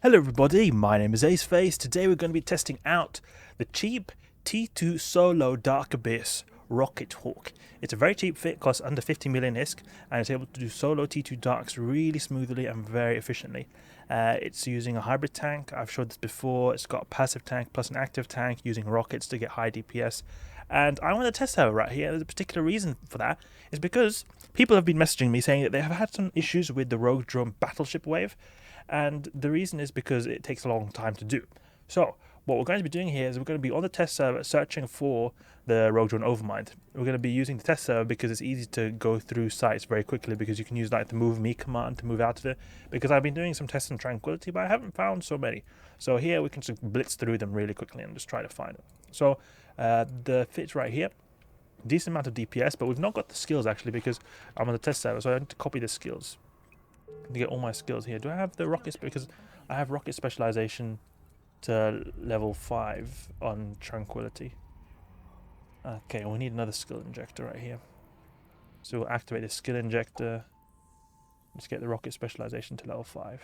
Hello everybody, my name is Aceface. Today we're going to be testing out the cheap T2 Solo Dark Abyss Rocket Hawk. It's a very cheap fit, costs under 50 million ISK, and it's able to do solo T2 Darks really smoothly and very efficiently. It's using a hybrid tank. I've showed this before. It's got a passive tank plus an active tank using rockets to get high DPS. And I want to test it right here. There's a particular reason for that. Is because people have been messaging me saying that they have had some issues with the Rogue Drone Battleship wave. And the reason is because it takes a long time to do. So what we're going to be doing here is we're going to be on the test server searching for the Rogue Drone Overmind. We're going to be using the test server because it's easy to go through sites very quickly, because you can use like the move me command to move out of it, because I've been doing some tests in Tranquility but I haven't found so many. So here we can just blitz through them really quickly and just try to find it. So the fit's right here. Decent amount of DPS, but we've not got the skills actually because I'm on the test server, so I need to copy the skills to get all my skills here. Do I have the rockets? Because I have rocket specialization to level 5 on Tranquility. Okay, we need another skill injector right here. So we'll activate the skill injector. Let's get the rocket specialization to level 5.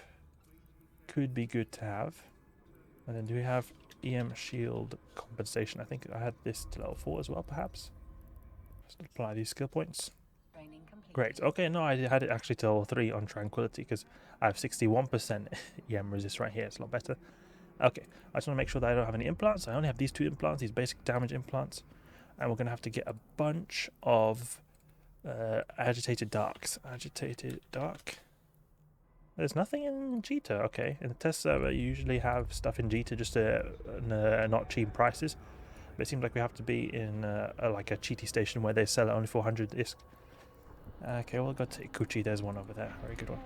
Could be good to have. And then do we have EM shield compensation? I think I had this to level 4 as well, perhaps. Let's apply these skill points. Great. Okay, no, I had it actually to level 3 on Tranquility because I have 61% EM resist right here. It's a lot better. Okay, I just want to make sure that I don't have any implants. I only have these 2 implants, these basic damage implants. And we're going to have to get a bunch of Agitated Darks. Agitated Dark. There's nothing in Jita. Okay, in the test server you usually have stuff in Jita just not cheap prices. But it seems like we have to be in like a cheaty station where they sell it only for 100 ISK. Okay, we'll go to Ikuchi. There's one over there. Very good one.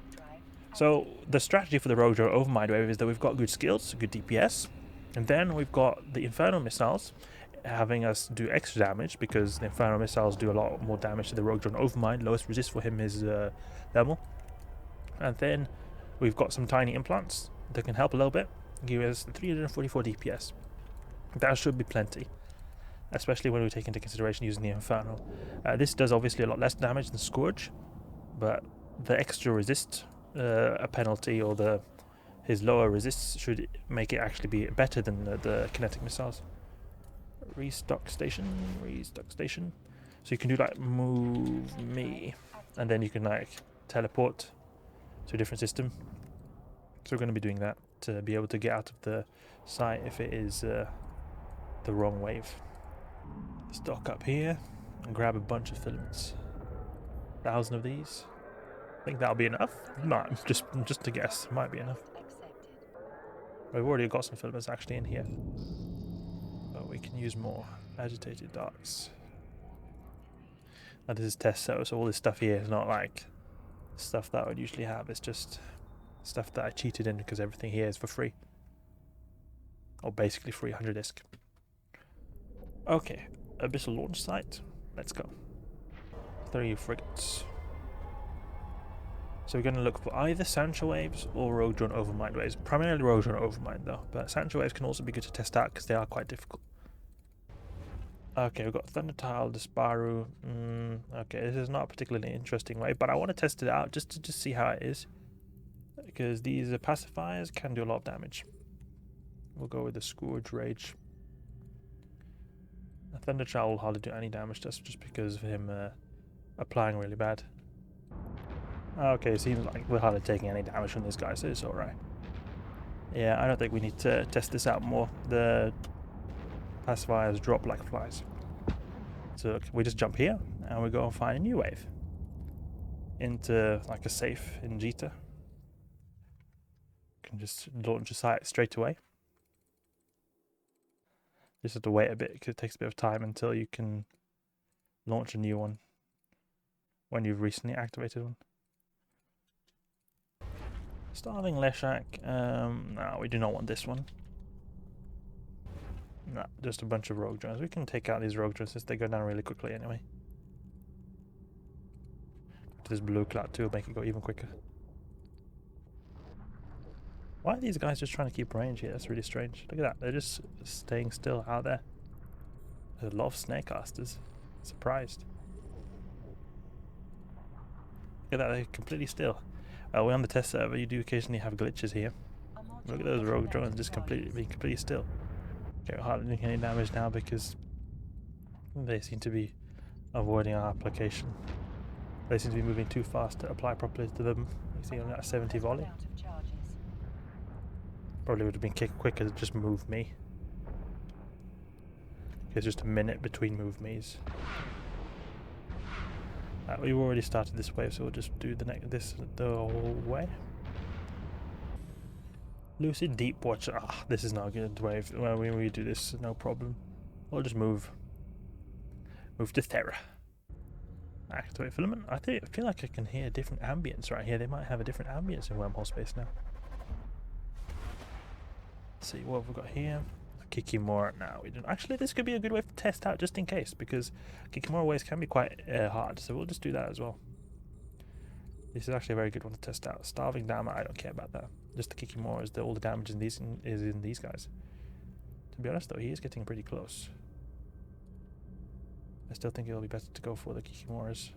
So the strategy for the Rogue Drone Overmind wave is that we've got good skills, good DPS, and then we've got the Inferno missiles having us do extra damage, because the Inferno missiles do a lot more damage to the Rogue Drone Overmind. Lowest resist for him is thermal. And then we've got some tiny implants that can help a little bit, give us 344 DPS. That should be plenty, especially when we take into consideration using the Inferno. This does obviously a lot less damage than Scourge, but the extra resist a penalty, or his lower resists, should make it actually be better than the kinetic missiles. Restock station. So you can do like move me, and then you can like teleport to a different system. So we're going to be doing that to be able to get out of the site if it is the wrong wave. Stock up here and grab a bunch of filaments. 1,000 of these. I think that'll be enough. Might, just to guess, might be enough. We've already got some filaments actually in here, but we can use more. Agitated darks. Now this is test, so all this stuff here is not like stuff that I would usually have. It's just stuff that I cheated in because everything here is for free, or basically free. 100 ISK. Okay, Abyssal launch site. Let's go. 3 frigates. So we're going to look for either Sancho waves or Rogue Drone Overmind waves. Primarily Rogue Drone Overmind though, but Sancho waves can also be good to test out because they are quite difficult. Okay, we've got Thunder Tile, Disparu. Okay, this is not a particularly interesting wave, but I want to test it out just to just see how it is, because these pacifiers can do a lot of damage. We'll go with the Scourge Rage. A Thunder Tile will hardly do any damage to us just because of him applying really bad. Okay, seems like we're hardly taking any damage from this guy, so it's alright. Yeah, I don't think we need to test this out more. The pacifiers drop like flies. So look, we just jump here and we go and find a new wave into like a safe in Jita. Can just launch a site straight away. Just have to wait a bit because it takes a bit of time until you can launch a new one when you've recently activated one. Starving Leshak. No, we do not want this one. No, just a bunch of rogue drones. We can take out these rogue drones since they go down really quickly anyway. This blue cloud too will make it go even quicker. Why are these guys just trying to keep range here? That's really strange. Look at that. They're just staying still out there. There's a lot of snare casters. Surprised. Look at that. They're completely still. We're on the test server. You do occasionally have glitches here. Look at those rogue drones just completely still. Okay, we're hardly doing any damage now because they seem to be avoiding our application. They seem to be moving too fast to apply properly to them. You see on that 70 volley. Probably would have been quicker to just move me. It's just a minute between move me's. We've already started this wave, so we'll just do this the whole way. Lucid Deep Watch. Ah, this is not a good wave. Well, when we do this, no problem. We'll just move. Move to Thera. Activate Filament. I feel like I can hear different ambience right here. They might have a different ambience in wormhole space now. Let's see what we've got here. Kikimora. Now we don't. Actually, this could be a good wave to test out just in case, because Kikimora waves can be quite hard. So we'll just do that as well. This is actually a very good one to test out. Starving Dama, I don't care about that. Just the Kikimora is all the damage in these is in these guys. To be honest though, he is getting pretty close. I still think it'll be better to go for the Kikimoras,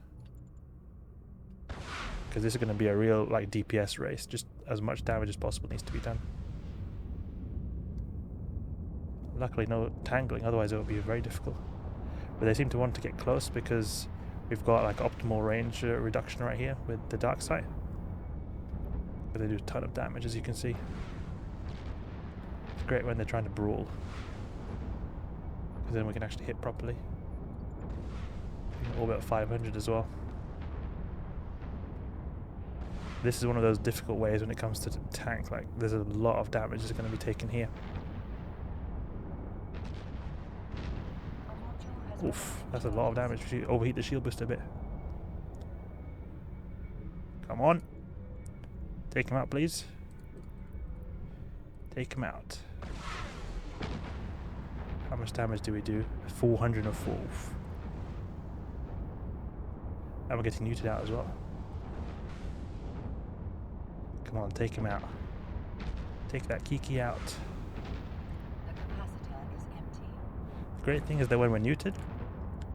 because this is going to be a real like DPS race. Just as much damage as possible needs to be done. Luckily no tangling, otherwise it would be very difficult. But they seem to want to get close because we've got like optimal range reduction right here with the dark sight. But they do a ton of damage, as you can see. It's great when they're trying to brawl, because then we can actually hit properly. All about 500 as well. This is one of those difficult ways when it comes to tank. Like, there's a lot of damage that's going to be taken here. Oof, that's a lot of damage. We should overheat the shield booster a bit. Come on. Take him out, please. Take him out. How much damage do we do? 404. And we're getting neutered out as well. Come on, take him out. Take that Kiki out. The capacitor is empty. The great thing is that when we're neutered,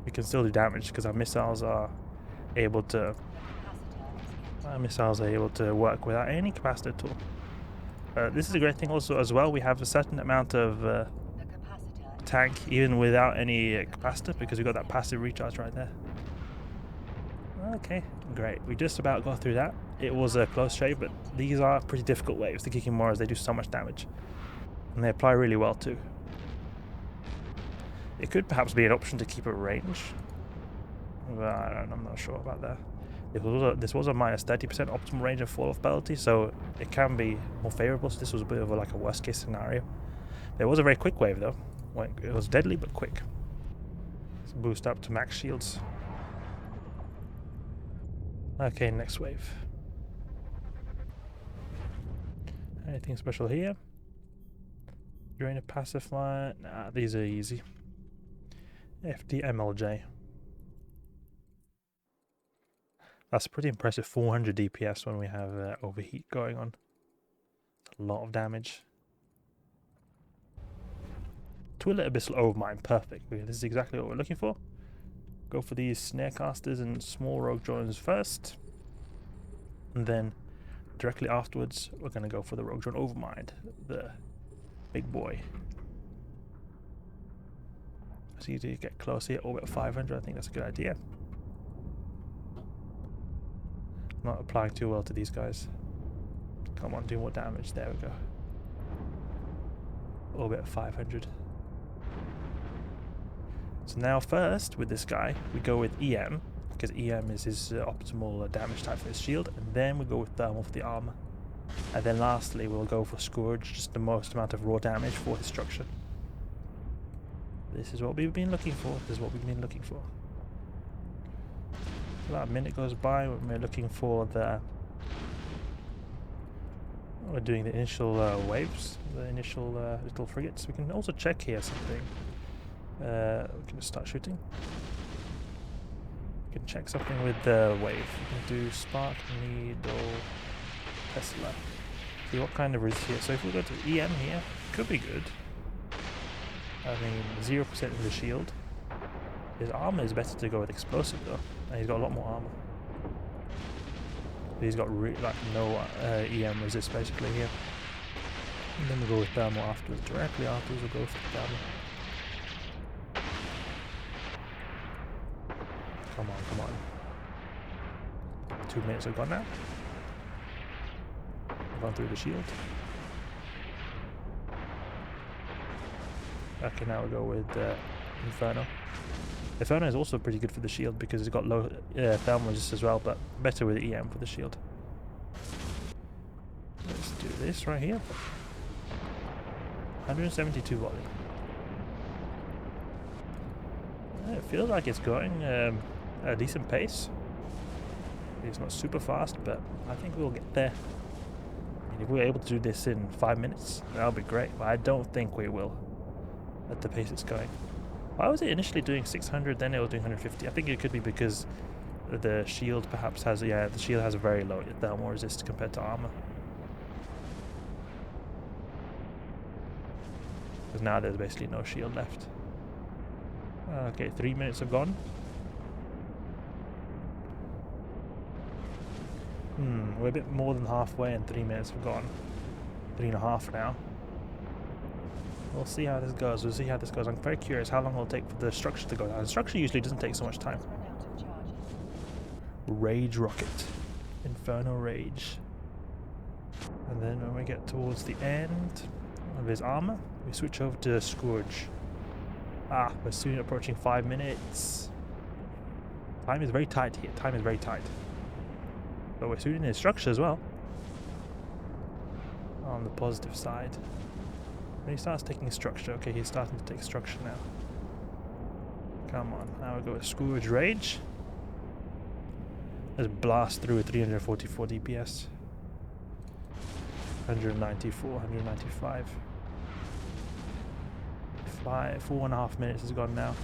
we can still do damage because our missiles are able to work without any capacitor tool. This is a great thing also as well. We have a certain amount of tank even without any capacitor, because we've got that passive recharge right there. Okay, great. We just about got through that. It was a close shave, but these are pretty difficult waves. The Kikimoras, they do so much damage, and they apply really well too. It could perhaps be an option to keep at range, but I'm not sure about that. This was a minus 30% optimal range and fall-off penalty, so it can be more favourable. So this was a bit of like a worst-case scenario. It was a very quick wave though. It was deadly but quick. Let's boost up to max shields. Okay, next wave. Anything special here? Drain a pacifier? Nah, these are easy. FD-MLJ. That's pretty impressive. 400 DPS when we have overheat going on. A lot of damage. Twilight Abyssal Overmind, perfect. This is exactly what we're looking for. Go for these snare casters and small rogue drones first, and then directly afterwards we're going to go for the rogue drone Overmind, the big boy. So you do get close here, orbit 500. I think that's a good idea. Not applying too well to these guys. Come on, do more damage. There we go. Orbit 500. So now first, with this guy, we go with EM, because EM is his optimal damage type for his shield, and then we go with Thermal for the armor. And then lastly, we'll go for Scourge, just the most amount of raw damage for his structure. This is what we've been looking for. This is what we've been looking for. About a minute goes by when we're looking for the... We're doing the initial waves, the initial little frigates. We can also check here something. We can just start shooting. We can check something with the wave. We can do Spark, Needle, Tesla. See what kind of resist here. So if we go to EM here, could be good. I mean, 0% in the shield. His armor is better to go with explosive though, and he's got a lot more armor. He's got like no EM resist basically here. And then we'll go with thermal afterwards. Directly afterwards we'll go with thermal. Come on, come on. 2 minutes have gone now. I've gone through the shield. Okay, now we'll go with Inferno. Inferno is also pretty good for the shield because it's got low thermal resist as well, but better with EM for the shield. Let's do this right here. 172 volley. It feels like it's going at a decent pace. It's not super fast, but I think we'll get there. And if we're able to do this in 5 minutes, that'll be great. But I don't think we will at the pace it's going. Why was it initially doing 600, then it was doing 150? I think it could be because the shield perhaps has, the shield has a very low thermal resist compared to armor. Because now there's basically no shield left. Okay, 3 minutes have gone. We're a bit more than halfway and 3 minutes have gone. 3.5 now. We'll see how this goes. We'll see how this goes. I'm very curious how long it'll take for the structure to go down. The structure usually doesn't take so much time. Rage Rocket. Inferno Rage. And then when we get towards the end of his armor, we switch over to Scourge. We're soon approaching 5 minutes. Time is very tight here. Time is very tight. But we're soon in his structure as well. On the positive side. When he starts taking structure, okay, he's starting to take structure now. Come on, now we go with Scourge Rage. Let's blast through at 344 DPS. 194, 195. 4.5 minutes has gone now.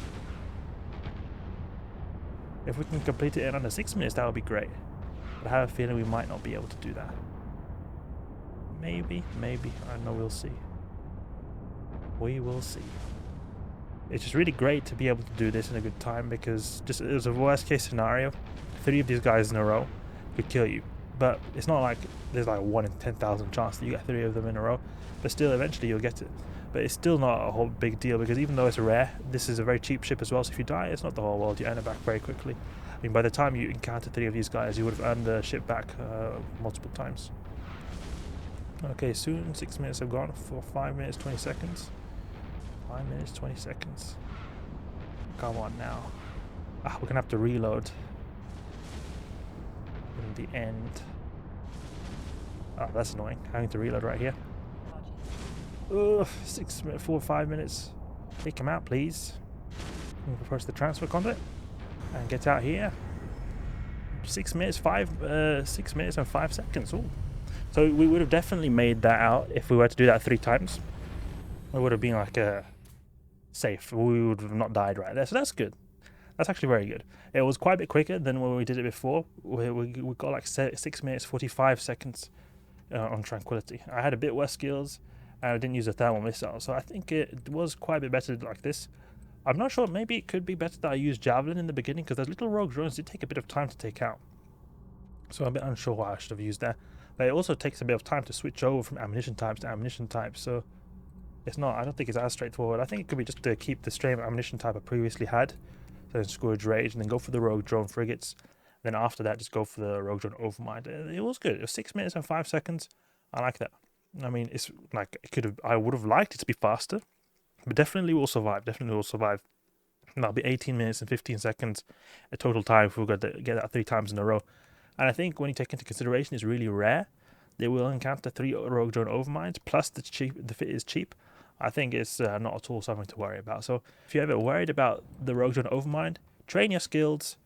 If we can complete it in under 6 minutes, that would be great. But I have a feeling we might not be able to do that. Maybe. I don't know, we'll see. We will see. It's just really great to be able to do this in a good time because just it was a worst case scenario. 3 of these guys in a row could kill you. But it's not like there's like a 1 in 10,000 chance that you get 3 of them in a row. But still, eventually you'll get it. But it's still not a whole big deal because even though it's rare, this is a very cheap ship as well. So if you die, it's not the whole world. You earn it back very quickly. I mean, by the time you encounter 3 of these guys, you would have earned the ship back multiple times. Okay, soon 6 minutes have gone for 5 minutes 20 seconds. 5 minutes 20 seconds. Come on now. We're gonna have to reload in the end. That's annoying. Having to reload right here. 6 minutes, 4 or 5 minutes. Take him out, please. Approach the transfer conduit and get out here. 6 minutes, 6 minutes and 5 seconds. Ooh. So we would have definitely made that out if we were to do that 3 times. It would have been like safe. We would have not died right there. So that's good. That's actually very good. It was quite a bit quicker than when we did it before. We got like 6 minutes 45 seconds on Tranquility. I had a bit worse skills and I didn't use a thermal missile. So I think it was quite a bit better like this. I'm not sure. Maybe it could be better that I used Javelin in the beginning because those little rogue drones did take a bit of time to take out. So I'm a bit unsure why I should have used that. But it also takes a bit of time to switch over from ammunition types to ammunition types. So it's not, I don't think it's as straightforward. I think it could be just to keep the same ammunition type I previously had. So Scourge Rage and then go for the rogue drone frigates. Then after that, just go for the rogue drone overmind. It was good. It was 6 minutes and 5 seconds. I like that. I mean, it's like, I would have liked it to be faster. But definitely will survive. Definitely will survive. That'll be 18 minutes and 15 seconds a total time if we're going to get that 3 times in a row. And I think when you take into consideration it's really rare, they will encounter 3 rogue drone overminds, plus the fit is cheap. I think it's not at all something to worry about. So if you're ever worried about the rogue drone overmind, train your skills,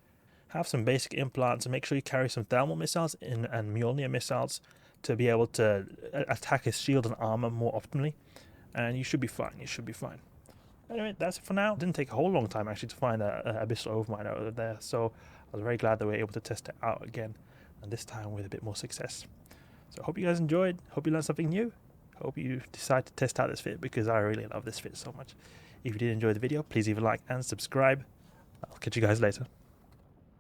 have some basic implants, and make sure you carry some thermal missiles and Mjolnir missiles to be able to attack his shield and armor more optimally. And you should be fine. You should be fine. Anyway, that's it for now. It didn't take a whole long time actually to find a Abyssal Overmind out there. So I was very glad that we were able to test it out again. And this time with a bit more success. So I hope you guys enjoyed. Hope you learned something new. Hope you decide to test out this fit because I really love this fit so much. If you did enjoy the video, please leave a like and subscribe. I'll catch you guys later.